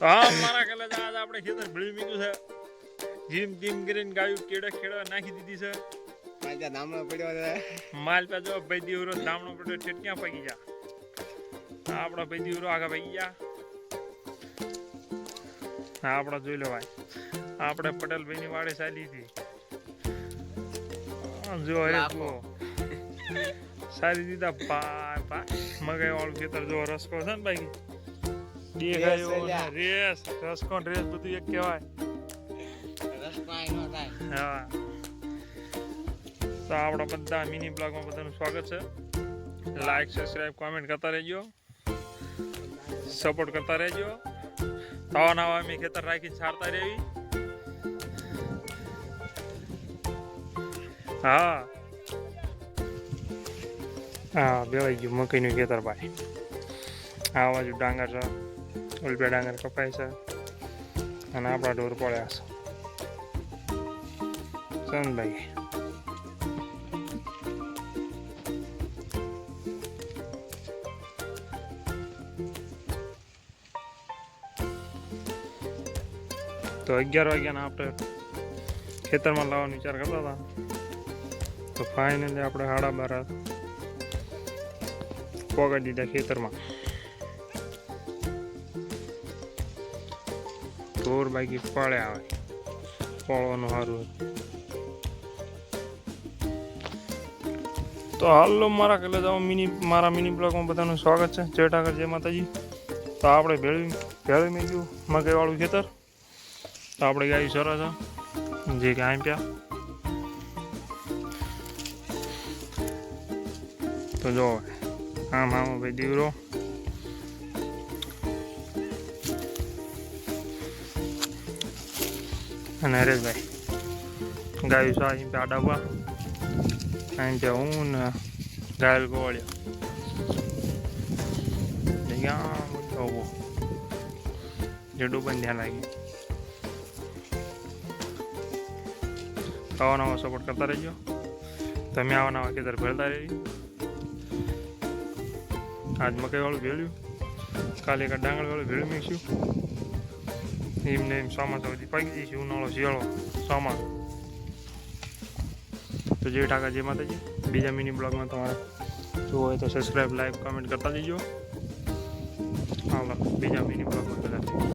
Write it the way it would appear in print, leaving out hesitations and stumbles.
હા મારા કલે આજ આપણે ખેતર ભળી મીધું છે. જીમ જીમ કરીને ગાયું કેડા નાખી દીધી છે. પાછા દામણો પડ્યો છે. માલ પા જો ભાઈ દીવરો દામણો પડ્યો છે ક્યાં પગી જા. આપડા ભાઈ દીવરો આગા પગી જા. આપડા જોઈ લો ભાઈ. આપણે પટેલભાઈ ની વાડે ચાલી હતી. જો હે તો સારી દીધા પા મગાઈ વાળું ખેતર જો રસકો છે ને ભાઈ. દેખાયો રેસ રસકો રેસ બધું એક કહેવાય. હા તો આપણા બધા મિની બ્લોગમાં બધાનું સ્વાગત છે. લાઈક સબસ્ક્રાઇબ કોમેન્ટ કરતા રહેજો, સપોર્ટ કરતા રહેજો. તવા નવા અમે ખેતર રાખી છાડતા રહેવી. હા હા બેવાઈ ગયું મકઈનું ખેતર ભાઈ. આ બાજુ ડાંગર છે, ઉલબે ડાંગર કપાય છે અને આપણા ઢોર પડ્યા છે. ચંદભાઈ તો 11 વાગ્યાના આપણે ખેતરમાં લાવવાનો વિચાર કરતા હતા. તો ફાઇનલી આપણે 12:30 પોગાડી દીધા ખેતરમાં. ઢોર બાકી પાળે આવે પાળવાનું સારું હતું. તો હાલો મારા કલે જાઓ મારા મિની બ્લોગમાં બધાનું સ્વાગત છે. જય ઠાકર જય માતાજી. તો આપણે ભેળવી મેં ગયું મકાઈવાળું ખેતર. તો આપણે ગાયું સરસ જે ગાય પ્યા. તો જો આમ ભાઈ દીવરો અને હરેશભાઈ ગાયું સા અહીં પે આડાવા અહીં પે હું ને ગાયલ ગોળ્યો જેડું પણ ધ્યાન લાગી. આવા નવા સપોર્ટ કરતા રહેજો. તમે આવા નવા ખેતર ભરતા રહેજો. આજ મકાઈવાળું ભેળ્યું, કાલે એક ડાંગરવાળું ભેળું મીક્યું. એમને એમ ચોમાસા બધી પાકી જઈશું. ઉનાળો શિયાળો ચોમાસું. તો જય ઠાકર જય માતાજી. બીજા મિની બ્લોગમાં તમારે જોવું હોય તો સબસ્ક્રાઈબ લાઈક કોમેન્ટ કરતા જઈજો. હાલો બીજા મિની બ્લોગમાં બધા